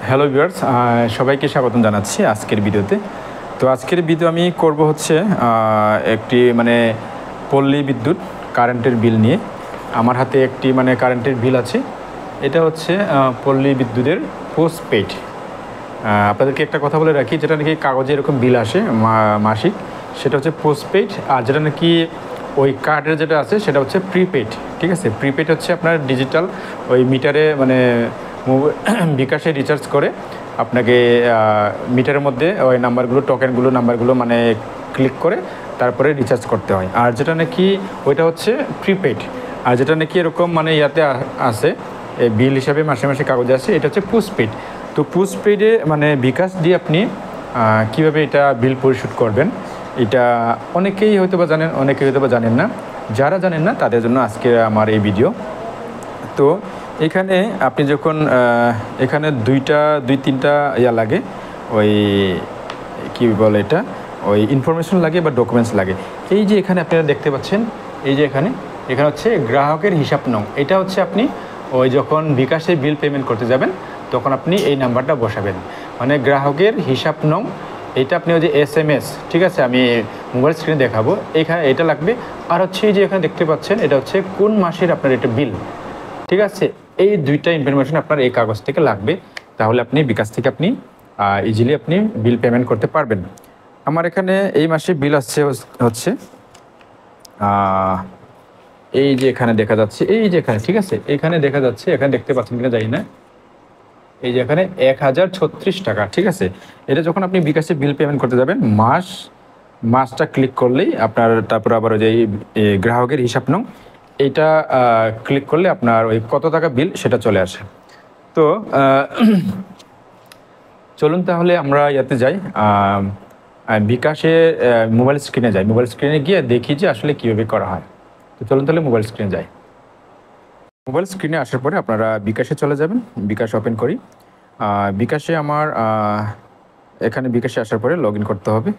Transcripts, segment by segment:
Hello viewers, সবাইকে স্বাগতম জানাচ্ছি আজকের ভিডিওতে। তো আজকের ভিডিও আমি করব হচ্ছে একটি পল্লী বিদ্যুৎ কারেন্টের বিল নিয়ে। আমার হাতে একটি কারেন্টের বিল আছে। এটা হচ্ছে পল্লী বিদ্যুতের পোস্টপেইড। আপনাদেরকে একটা কথা বলে রাখি, যেটা নাকি কাগজে এরকম বিল আসে মাসিক, সেটা হচ্ছে পোস্টপেইড। আর যেটা নাকি ওই কার্ডের যেটা আছে সেটা হচ্ছে প্রিপেইড। ঠিক আছে, প্রিপেইড হচ্ছে আপনার ডিজিটাল ওই মিটারে বিকাশে রিচার্জ করে আপনাকে মিটারের মধ্যে ওই নাম্বারগুলো ক্লিক করে তারপরে রিচার্জ করতে হয়। আর যেটা নাকি ওইটা হচ্ছে প্রিপেইড। আর যেটা নাকি এরকম ইয়াতে আছে বিল হিসাবে মাসে মাসে কাগজে আসে, এটা হচ্ছে পোস্টপেইড। তো পোস্টপেইডে বিকাশ দিয়ে আপনি কীভাবে এটা বিল পরিশোধ করবেন, এটা অনেকেই হয়তো বা জানেন, অনেকেই হয়তো বা জানেন না। যারা জানেন না তাদের জন্য আজকে আমার এই ভিডিও। তো এখানে আপনি যখন এখানে দুই তিনটা লাগে, ওই কী বলে এটা, ওই ইনফরমেশন লাগে বা ডকুমেন্টস লাগে। এই যে এখানে আপনারা দেখতে পাচ্ছেন, এই যে এখানে হচ্ছে গ্রাহকের হিসাব নং। এটা হচ্ছে আপনি ওই যখন বিকাশে বিল পেমেন্ট করতে যাবেন তখন আপনি এই নাম্বারটা বসাবেন, গ্রাহকের হিসাব নং। এটা আপনি ওই যে SMS, ঠিক আছে, আমি মোবাইল স্ক্রিনে দেখাবো, এখানে এটা লাগবে। আর হচ্ছে এই যে এখানে দেখতে পাচ্ছেন, এটা হচ্ছে কোন মাসের আপনার এটা বিল। ঠিক আছে, এই দুইটা ইনফরমেশন আপনার এই কাগজ থেকে লাগবে, তাহলে আপনি বিকাশ থেকে আপনি ইজিলি আপনি বিল পেমেন্ট করতে পারবেন। আমার এখানে এই মাসে বিল আসছে হচ্ছে এই যে এখানে দেখা যাচ্ছে, এই যে এখানে, ঠিক আছে, এখানে দেখা যাচ্ছে, এখানে দেখতে পাচ্ছেন কিনা জানি না, এই যে এখানে 1036 টাকা। ঠিক আছে, এটা যখন আপনি বিকাশে বিল পেমেন্ট করতে যাবেন, মাসটা ক্লিক করলেই আপনার তারপর আবার ওই যে গ্রাহকের হিসাব নং, এইটা ক্লিক করলে আপনার ওই কত টাকা বিল সেটা চলে আসে। তো চলুন তাহলে আমরা ইয়াতে যাই, বিকাশে মোবাইল স্ক্রিনে যাই। মোবাইল স্ক্রিনে গিয়ে দেখি যে আসলে কীভাবে করা হয়। তো চলুন তাহলে মোবাইল স্ক্রিনে যাই। মোবাইল স্ক্রিনে আসার পরে আপনারা বিকাশে চলে যাবেন। বিকাশ ওপেন করি। বিকাশে আমার এখানে বিকাশে আসার পরে লগ ইন করতে হবে।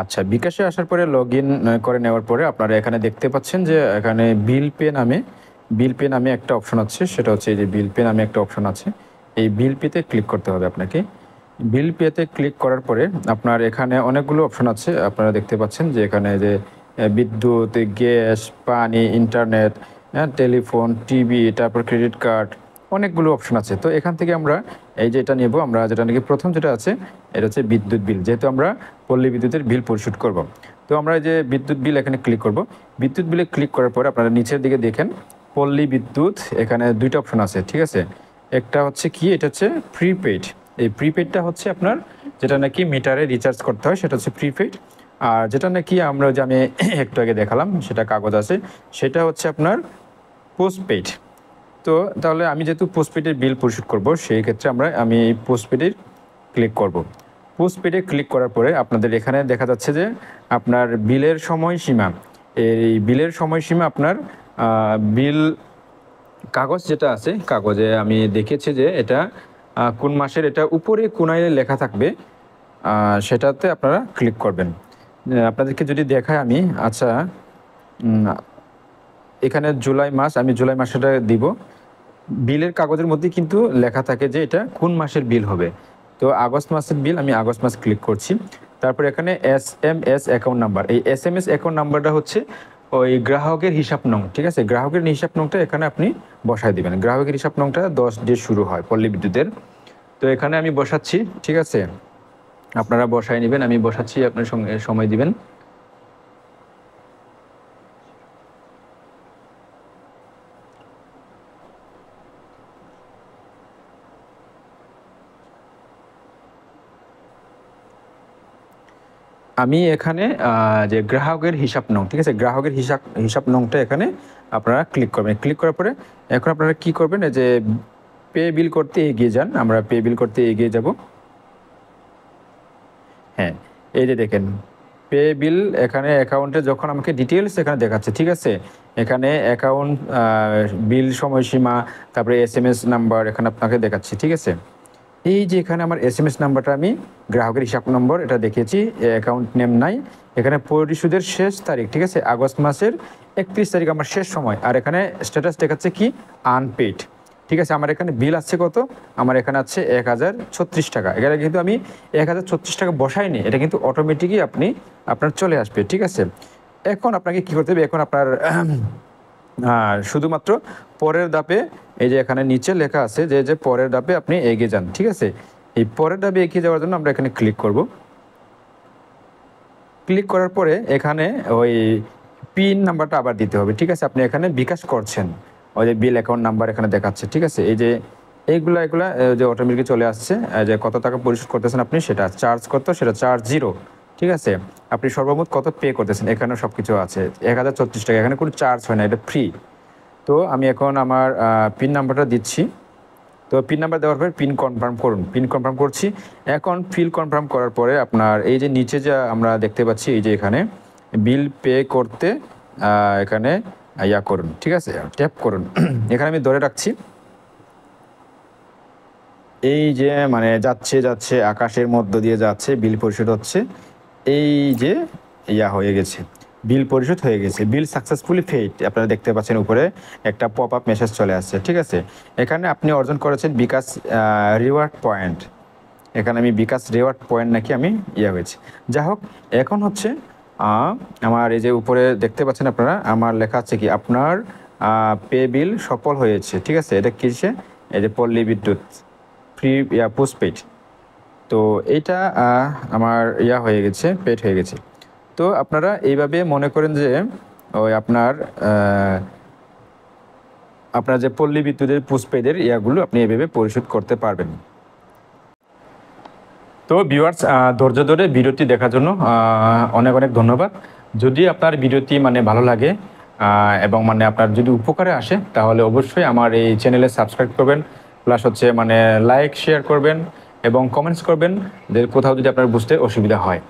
আচ্ছা, বিকাশে আসার পরে লগ ইন করে নেওয়ার পরে আপনারা এখানে দেখতে পাচ্ছেন যে এখানে বিল পে নামে একটা অপশন আছে। সেটা হচ্ছে এই যে বিল পে নামে একটা অপশন আছে, এই বিল পেতে ক্লিক করতে হবে আপনাকে। বিল পেতে ক্লিক করার পরে আপনার এখানে অনেকগুলো অপশন আছে। আপনারা দেখতে পাচ্ছেন যে এখানে যে বিদ্যুৎ, গ্যাস, পানি, ইন্টারনেট, টেলিফোন, টিভি, তারপর ক্রেডিট কার্ড, অনেকগুলো অপশন আছে। তো এখান থেকে আমরা এই যে এটা নেব, আমরা যেটা নাকি প্রথম যেটা আছে এটা হচ্ছে বিদ্যুৎ বিল, যেহেতু আমরা পল্লী বিদ্যুতের বিল পরিশোধ করব। তো আমরা যে বিদ্যুৎ বিল এখানে ক্লিক করব। বিদ্যুৎ বিলে ক্লিক করার পরে আপনারা নিচের দিকে দেখেন পল্লী বিদ্যুৎ, এখানে দুইটা অপশন আছে। ঠিক আছে, একটা হচ্ছে কি, এটা হচ্ছে প্রিপেইড। এই প্রিপেইডটা হচ্ছে আপনার যেটা নাকি মিটারে রিচার্জ করতে হয়, সেটা হচ্ছে প্রিপেইড। আর যেটা নাকি আমরা যে আমি একটু আগে দেখালাম সেটা কাগজ আছে, সেটা হচ্ছে আপনার পোস্টপেইড। তো তাহলে আমি যেহেতু পোস্টপেডের বিল পরিশোধ করব, সেই ক্ষেত্রে আমি এই পোস্টপেডে ক্লিক করব। পোস্টপেডে ক্লিক করার পরে আপনাদের এখানে দেখা যাচ্ছে যে আপনার বিলের সময়সীমা, এই বিলের সময়সীমা আপনার বিল কাগজ যেটা আছে, কাগজে আমি দেখেছি যে এটা কোন মাসের, এটা উপরে কোনায় লেখা থাকবে, সেটাতে আপনারা ক্লিক করবেন। আপনাদেরকে যদি দেখায় আমি, আচ্ছা এখানে জুলাই মাস, আমি জুলাই মাসটা দিব। বিলের কাগজের মধ্যে কিন্তু লেখা থাকে যে এটা কোন মাসের বিল হবে। তো আগস্ট মাসের বিল, আমি আগস্ট মাস ক্লিক করছি। তারপর এখানে SMS অ্যাকাউন্ট নাম্বার, এই SMS অ্যাকাউন্ট নাম্বারটা হচ্ছে ওই গ্রাহকের হিসাব নং। ঠিক আছে, গ্রাহকের হিসাব নংটা এখানে আপনি বসায় দিবেন। গ্রাহকের হিসাব নংটা 10 দিয়ে শুরু হয় পল্লী বিদ্যুতের। তো এখানে আমি বসাচ্ছি। ঠিক আছে, আপনারা বসায় নেবেন, আমি বসাচ্ছি, আপনার সময় দিবেন। আমি এখানে যে গ্রাহকের হিসাব নং, ঠিক আছে, গ্রাহকের হিসাব নংটা এখানে আপনারা ক্লিক করবেন। ক্লিক করার পরে এখন আপনারা কি করবেন, এই যে পে বিল করতে এগিয়ে যান। আমরা পে বিল করতে এগিয়ে যাব। হ্যাঁ, এই যে দেখেন পে বিল, এখানে অ্যাকাউন্টে যখন আমাকে ডিটেলস এখানে দেখাচ্ছে। ঠিক আছে, এখানে অ্যাকাউন্ট, বিল সময়সীমা, তারপরে SMS নাম্বার এখানে আপনাকে দেখাচ্ছে। ঠিক আছে, এই যে এখানে আমার SMS নাম্বারটা আমি গ্রাহকের হিসাব নম্বর এটা দেখিয়েছি, অ্যাকাউন্ট নেম নাই, এখানে পরিশোধের শেষ তারিখ, ঠিক আছে, আগস্ট মাসের 31 তারিখ আমার শেষ সময়। আর এখানে স্ট্যাটাস দেখাচ্ছে কি আনপেইড, ঠিক আছে। আমার এখানে বিল আছে কত, আমার এখানে আছে 1036 টাকা। এখানে কিন্তু আমি 1036 টাকা বসাইনি, এটা কিন্তু অটোমেটিকই আপনার চলে আসবে, ঠিক আছে। এখন আপনাকে কি করতে হবে, এখন আপনার শুধুমাত্র পরের ধাপে এই যে এখানে নিচে লেখা আছে যে পরের ধাপে আপনি এগিয়ে যান, ঠিক আছে। এই পরের ধাপে এগিয়ে যাওয়ার জন্য আমরা এখানে ক্লিক করব। ক্লিক করার পরে এখানে ওই পিন নাম্বারটা আবার দিতে হবে, ঠিক আছে। আপনি এখানে বিকাশ করছেন, ওই যে বিল অ্যাকাউন্ট নাম্বার এখানে দেখাচ্ছে, ঠিক আছে। এই যে এগুলা যে অটোমেটিক চলে আসছে, যে কত টাকা পরিশোধ করতেছেন আপনি, সেটা চার্জ কত, সেটা চার্জ 0, ঠিক আছে। আপনি সর্বমোট কত পে করতেছেন, এখানে সব কিছু আছে। 1036 টাকা, এখানে কোনো চার্জ হয় না, এটা ফ্রি। তো আমি এখন আমার পিন নাম্বারটা দিচ্ছি। তো পিন নাম্বার দেওয়ার পরে পিন কনফার্ম করুন, পিন কনফার্ম করছি। এখন ফিল কনফার্ম করার পরে আপনার এই যে নিচে যা আমরা দেখতে পাচ্ছি, এই যে এখানে বিল পে করতে এখানে ইয়া করুন, ঠিক আছে, ট্যাপ করুন। এখানে আমি ধরে রাখছি। এই যে মানে যাচ্ছে আকাশের মধ্য দিয়ে যাচ্ছে, বিল পরিশোধ হচ্ছে। এই যে ইয়া হয়ে গেছে, বিল পরিশোধ হয়ে গেছে, বিল সাকসেসফুলি পেইড। আপনারা দেখতে পাচ্ছেন উপরে একটা পপ আপ মেসেজ চলে আসছে, ঠিক আছে। এখানে আপনি অর্জন করেছেন বিকাশ রিওয়ার্ড পয়েন্ট। এখানে আমি বিকাশ রিওয়ার্ড পয়েন্ট নাকি আমি ইয়া হয়েছে। যাই হোক, এখন হচ্ছে আমার এই যে উপরে দেখতে পাচ্ছেন আপনারা, আমার লেখা আছে কি আপনার পে বিল সফল হয়েছে, ঠিক আছে। এটা কিসে, এই যে পল্লী বিদ্যুৎ ফ্রি পোস্টপেড। তো এইটা আমার ইয়া হয়ে গেছে, পেড হয়ে গেছে। তো আপনারা এইভাবে মনে করেন যে ওই আপনার যে পল্লী বিদ্যুতের পোস্টপেডের ইয়াগুলো আপনি এভাবে পরিশোধ করতে পারবেন। তো ভিউয়ার্স, ধৈর্য ধরে ভিডিওটি দেখার জন্য অনেক অনেক ধন্যবাদ। যদি আপনার ভিডিওটি মানে ভালো লাগে এবং মানে আপনার যদি উপকারে আসে, তাহলে অবশ্যই আমার এই চ্যানেলে সাবস্ক্রাইব করবেন, প্লাস হচ্ছে মানে লাইক শেয়ার করবেন এবং কমেন্টস করবেন যে কোথাও যদি আপনার বুঝতে অসুবিধা হয়।